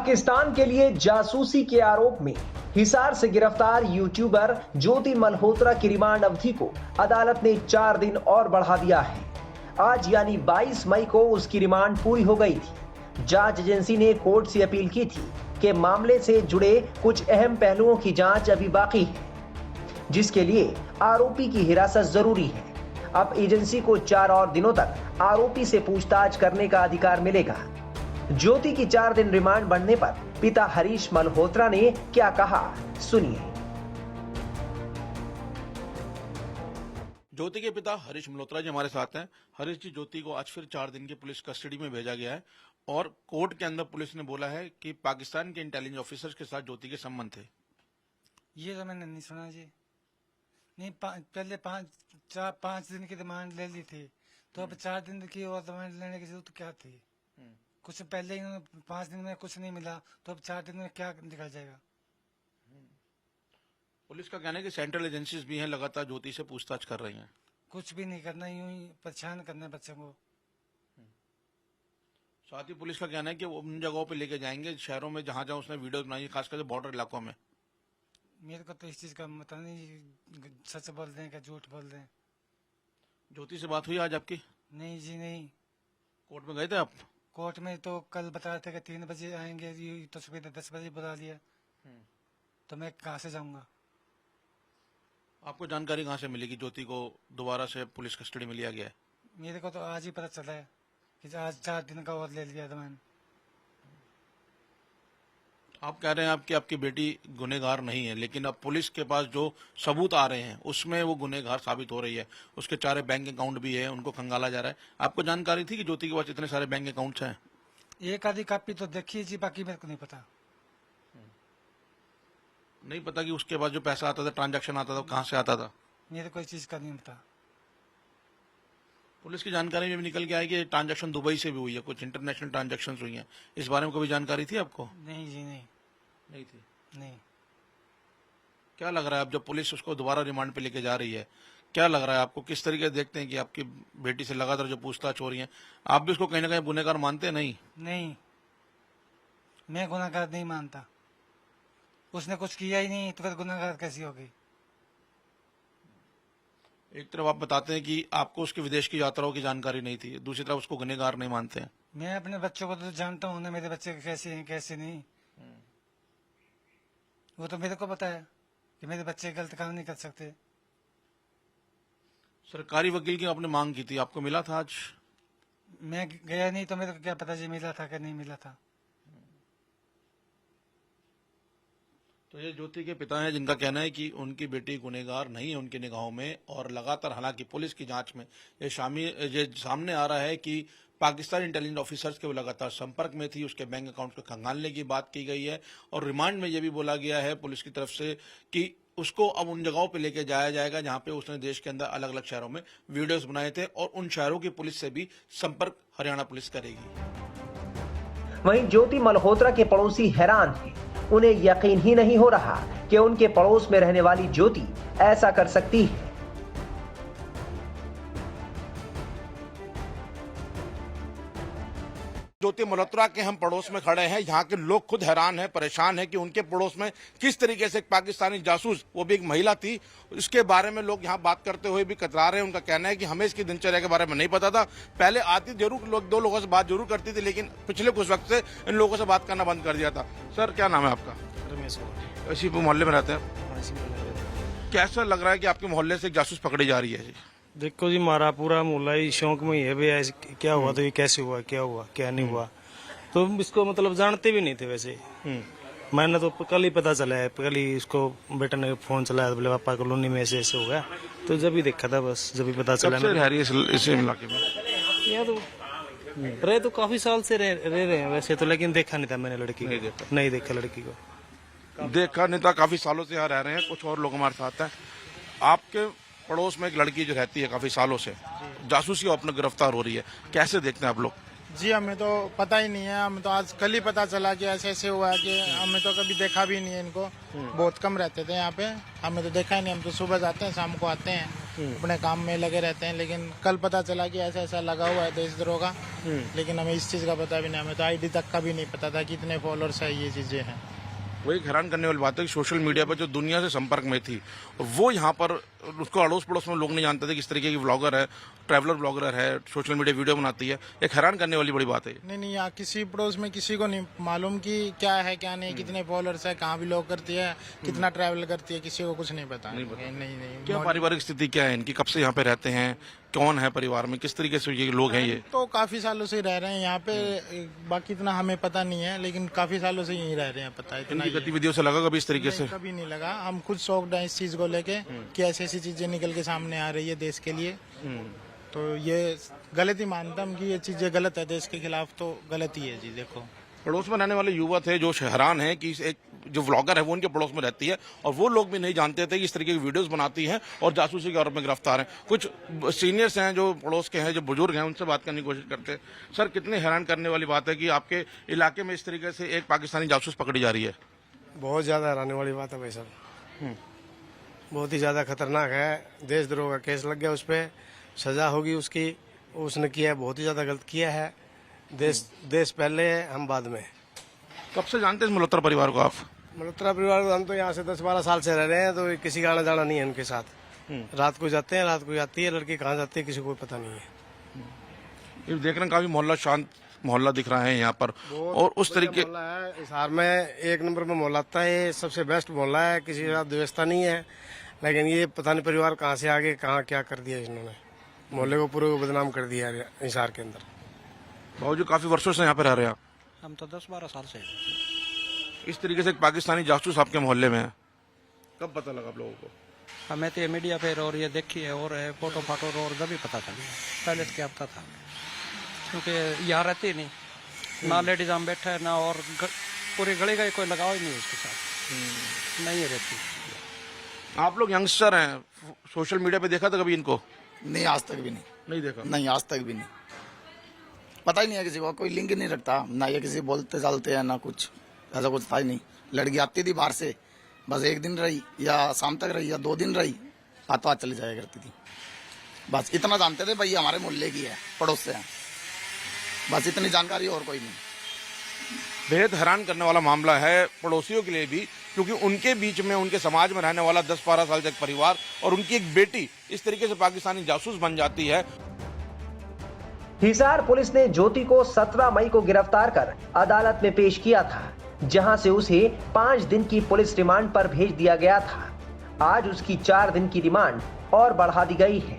पाकिस्तान के लिए जासूसी के आरोप में हिसार से गिरफ्तार यूट्यूबर ज्योति मल्होत्रा की रिमांड अवधि को अदालत ने 4 दिन और बढ़ा दिया है। आज यानी 22 मई को उसकी रिमांड पूरी हो गई थी। जांच एजेंसी ने कोर्ट से अपील की थी कि मामले से जुड़े कुछ अहम पहलुओं की जांच अभी बाकी है, जिसके लिए आरोपी की हिरासत जरूरी है। अब एजेंसी को 4 और दिनों तक आरोपी से पूछताछ करने का अधिकार मिलेगा। ज्योति की 4 दिन रिमांड बढ़ने पर पिता हरीश मल्होत्रा ने क्या कहा, सुनिए। ज्योति के पिता हरीश मल्होत्रा जी हमारे साथ हैं। हरीश जी, ज्योति को आज फिर 4 दिन की पुलिस कस्टडी में भेजा गया है और कोर्ट के अंदर पुलिस ने बोला है कि पाकिस्तान के इंटेलिजेंस ऑफिसर्स के साथ ज्योति के संबंध थे। ये तो मैंने नहीं सुना जी। नहीं, पहले 5 दिन की रिमांड ले ली थी, तो अब 4 दिन की और रिमांड लेने की जरूरत क्या थी? कुछ पहले ही 5 दिन में कुछ नहीं मिला, तो अब 4 दिन में क्या निकल जाएगा? पुलिस का कहना है कि सेंट्रल एजेंसीज भी हैं, लगातार ज्योति से पूछताछ कर रही हैं। कुछ भी नहीं करना, यूं ही परेशान करना बच्चों को। साथ ही पुलिस का कहना है कि वो उन जगहों पे लेके जाएंगे शहरों में जहां जहां उसने वीडियो बनाई, खासकर बॉर्डर इलाकों में। मेरे को तो इस चीज का पता नहीं, सच बोल रहे हैं क्या झूठ बोल रहे हैं। ज्योति से बात हुई आज आपकी? नहीं जी, नहीं। कोर्ट में गए थे आप? कोर्ट में तो कल बता रहे थे कि 3 बजे आएंगे, ये तो सुबह 10 बजे बुला लिया, तो मैं कहाँ से जाऊंगा? आपको जानकारी कहाँ से मिली कि ज्योति को दोबारा से पुलिस कस्टडी में लिया गया है? मेरे को तो आज ही पता चला है कि आज 4 दिन का और ले लिया था मैंने। आप कह रहे हैं कि आपकी बेटी गुनहगार नहीं है, लेकिन अब पुलिस के पास जो सबूत आ रहे हैं उसमें वो गुनहगार साबित हो रही है। उसके 4 बैंक अकाउंट भी है, उनको खंगाला जा रहा है। आपको जानकारी थी कि ज्योति के पास इतने सारे बैंक अकाउंट्स हैं? एक आधी कॉपी तो देखी जी, बाकी मेरे को नहीं पता। नहीं पता कि उसके बाद जो पैसा आता था, ट्रांजैक्शन आता था, कहाँ से आता था? मेरे कोई चीज का नहीं पता। पुलिस की जानकारी में भी निकल के आया कि ट्रांजैक्शन दुबई से भी हुई है, कुछ इंटरनेशनल ट्रांजैक्शन हुई हैं। इस बारे में कोई जानकारी थी आपको? नहीं जी, नहीं थी। नहीं। क्या लग रहा है अब जब पुलिस उसको दोबारा रिमांड पे लेके जा रही है, क्या लग रहा है आपको? किस तरीके से देखते हैं कि आपकी बेटी से लगातार जो पूछताछ हो रही है, आप भी उसको कहीं ना कहीं गुनहगार मानते हैं? नहीं, मैं गुनहगार नहीं मानता। उसने कुछ किया ही नहीं तो फिर गुनहगार कैसी होगी? एक तरफ आप बताते हैं कि आपको उसकी विदेश की यात्राओं की जानकारी नहीं थी, दूसरी तरफ उसको गुनहगार नहीं मानते हैं। मैं अपने बच्चों को तो जानता हूँ ना, मेरे बच्चे कैसे हैं कैसे नहीं। वो तो मेरे को पता है कि मेरे बच्चे गलत काम नहीं कर सकते। सरकारी वकील की आपने मांग की थी, आपको मिला था आज? मैं गया नहीं तो मेरे को क्या पता जी मिला था कि नहीं मिला था। तो ये ज्योति के पिता हैं जिनका कहना है कि उनकी बेटी गुनहगार नहीं है उनकी निगाहों में, और लगातार हालांकि पुलिस की जांच में ये सामने आ रहा है कि पाकिस्तान इंटेलिजेंस ऑफिसर्स के वो लगातार संपर्क में थी, उसके बैंक अकाउंट को खंगालने की बात की गई है। और रिमांड में ये भी बोला गया है पुलिस की तरफ से कि उसको अब उन जगहों पे लेके जाया जाएगा जहां पे उसने देश के अंदर अलग अलग शहरों में वीडियोस बनाए थे, और उन शहरों की पुलिस से भी संपर्क हरियाणा पुलिस करेगी। वहीं ज्योति मल्होत्रा के पड़ोसी हैरान हैं। उन्हें यकीन ही नहीं हो रहा कि उनके पड़ोस में रहने वाली ज्योति ऐसा कर सकती है। ज्योति मल्होत्रा के हम पड़ोस में खड़े हैं। यहाँ के लोग खुद हैरान हैं, परेशान हैं कि उनके पड़ोस में किस तरीके से एक पाकिस्तानी जासूस, वो भी एक महिला थी, इसके बारे में लोग यहाँ बात करते हुए भी कतरा रहे हैं। उनका कहना है कि हमें इसकी दिनचर्या के बारे में नहीं पता था। पहले आती जरूर, लोग 2 लोगों से बात जरूर करती थी, लेकिन पिछले कुछ वक्त से इन लोगों से बात करना बंद कर दिया था। सर, क्या नाम है आपका? रमेश। इसी मोहल्ले में रहते हैं? कैसा लग रहा है कि आपके मोहल्ले से एक जासूस पकड़ी जा रही है? देखो जी, हमारा पूरा मोहल्ला ही शौक में ही है भाई, ऐसे क्या हुआ तो ये कैसे हुआ, क्या हुआ क्या नहीं हुआ, तो इसको मतलब जानते भी नहीं थे वैसे। मैंने तो कल ही पता चला है, कल ही इसको बेटा ने फोन चलाया, बोले पापा कॉलोनी में ऐसे ऐसे हो गया, तो जब ही देखा था, बस जब ही पता चला। इस इलाके में यहाँ तो रहे तो काफी साल से रह रहे हैं वैसे तो, लेकिन देखा नहीं था मैंने लड़की को, नहीं देखा लड़की को, देखा नहीं था। काफी सालों से यहाँ रह रहे हैं। कुछ और लोग हमारे साथ हैं। आपके पड़ोस में एक लड़की जो रहती है काफी सालों से, जासूसी अपने गिरफ्तार हो रही है, कैसे देखते हैं आप लोग? जी, हमें तो पता ही नहीं है। हमें तो आज कल ही पता चला कि ऐसे ऐसे हुआ है, कि हमें तो कभी देखा भी नहीं है इनको। बहुत कम रहते थे यहाँ पे, हमें तो देखा ही नहीं। हम तो सुबह जाते हैं, शाम को आते हैं। अपने काम में लगे रहते हैं। लेकिन कल पता चला कि ऐसा ऐसा लगा हुआ है देशद्रोह का, लेकिन हमें इस चीज़ का पता भी नहीं, हमें तो आईडी तक का भी नहीं पता था कि इतने फॉलोअर्स है, ये चीज़ें हैं। वो एक हैरान करने वाली बात है कि सोशल मीडिया पर जो दुनिया से संपर्क में थी वो यहाँ पर उसको अड़ोस पड़ोस में लोग नहीं जानते थे किस तरीके की व्लॉगर है, ट्रैवलर ब्लॉगर है, सोशल मीडिया वीडियो बनाती है। एक हैरान करने वाली बड़ी बात है। नहीं, यहाँ किसी पड़ोस में किसी को नहीं मालूम कि क्या है क्या नहीं, कितने फॉलोअर्स है, कहाँ बिलोंग करती है, कितना ट्रैवल करती है, किसी को कुछ नहीं पता। नहीं। क्या पारिवारिक स्थिति क्या है इनकी, कब से यहाँ पे रहते हैं, कौन है परिवार में, किस तरीके से ये लोग हैं? ये तो काफी सालों से रह रहे हैं यहाँ पे, बाकी इतना हमें पता नहीं है, लेकिन काफी सालों से यहीं रह रहे हैं। पता है इतना इनकी गतिविधियों से लगा कभी इस तरीके से? कभी नहीं लगा। हम खुद शॉक्ड हैं इस चीज को लेके कि ऐसी ऐसी चीजें निकल के सामने आ रही है देश के लिए। तो ये गलत ही मानता हूँ कि ये चीजें गलत है, देश के खिलाफ तो गलत ही है जी। देखो पड़ोस में रहने वाले युवा थे जो हैरान है कि एक जो व्लॉगर है वो उनके पड़ोस में रहती है और वो लोग भी नहीं जानते थे कि इस तरीके की वीडियोस बनाती है और जासूसी के आरोप में गिरफ्तार हैं। कुछ सीनियर्स हैं जो पड़ोस के हैं, जो बुजुर्ग हैं, उनसे बात करने की कोशिश करते हैं। सर, कितनी हैरान करने वाली बात है कि आपके इलाके में इस तरीके से एक पाकिस्तानी जासूस पकड़ी जा रही है। बहुत ज़्यादा हैरानी वाली बात है भाई साहब, बहुत ही ज़्यादा खतरनाक है। देशद्रोह का केस लग गया, उस पर सजा होगी उसकी। उसने किया है, बहुत ही ज़्यादा गलत किया है। देश पहले है, हम बाद में। कब से जानते हैं इस मल्होत्रा परिवार को आप? मल्होत्रा परिवार को हम तो यहाँ से 10-12 साल से रह रहे हैं, तो किसी का आना जाना नहीं है उनके साथ। रात को जाते हैं, रात को जाती है लड़की, कहाँ जाती है किसी को पता नहीं है। ये देख रहे हैं काफी मोहल्ला शांत मोहल्ला दिख रहा है यहाँ पर, और उस तरीके मोहल्ला है इस हार में, एक नंबर में मोहल्ला आता है, ये सबसे बेस्ट मोहल्ला है, किसी के साथ व्यवस्था नहीं है। लेकिन ये पता नहीं परिवार कहाँ से आगे कहाँ क्या कर दिया इन्होंने, मोहल्ले को पूरे को बदनाम कर दिया हिसार के अंदर। बाबू जी काफी वर्षों से यहाँ पे रह रहे हैं आप? हम तो 10-12 साल से। इस तरीके से एक पाकिस्तानी जासूस आपके मोहल्ले में है, कब पता लगा आप लोगों को? हमें तो ये मीडिया पे और ये देखी है और फोटो फाटो और तभी पता चला, पहले से क्या पता था, क्योंकि यहाँ रहती नहीं ना, लेडीज हम बैठे है ना, और पूरी गली का कोई लगाव ही नहीं है उसके साथ, नहीं रहती। आप लोग यंगस्टर हैं, सोशल मीडिया पे देखा था कभी इनको? नहीं, आज तक भी नहीं देखा। नहीं, आज तक भी नहीं, पता ही नहीं है किसी को, कोई लिंक नहीं रखता ना, ये किसी बोलते चलते हैं ना कुछ, ऐसा कुछ था ही नहीं। लड़की आती थी बाहर से, बस एक दिन रही या शाम तक रही या 2 दिन रही, हाथों हाथ चली जाया करती थी। बस इतना जानते थे भाई हमारे मोहल्ले की है, पड़ोस से है, बस इतनी जानकारी और कोई नहीं। बेहद हैरान करने वाला मामला है पड़ोसियों के लिए भी, क्योंकि उनके बीच में, उनके समाज में रहने वाला 10-12 साल से एक परिवार और उनकी एक बेटी इस तरीके से पाकिस्तानी जासूस बन जाती है। हिसार पुलिस ने ज्योति को 17 मई को गिरफ्तार कर अदालत में पेश किया था, जहां से उसे 5 दिन की पुलिस रिमांड पर भेज दिया गया था। आज उसकी 4 दिन की रिमांड और बढ़ा दी गई है।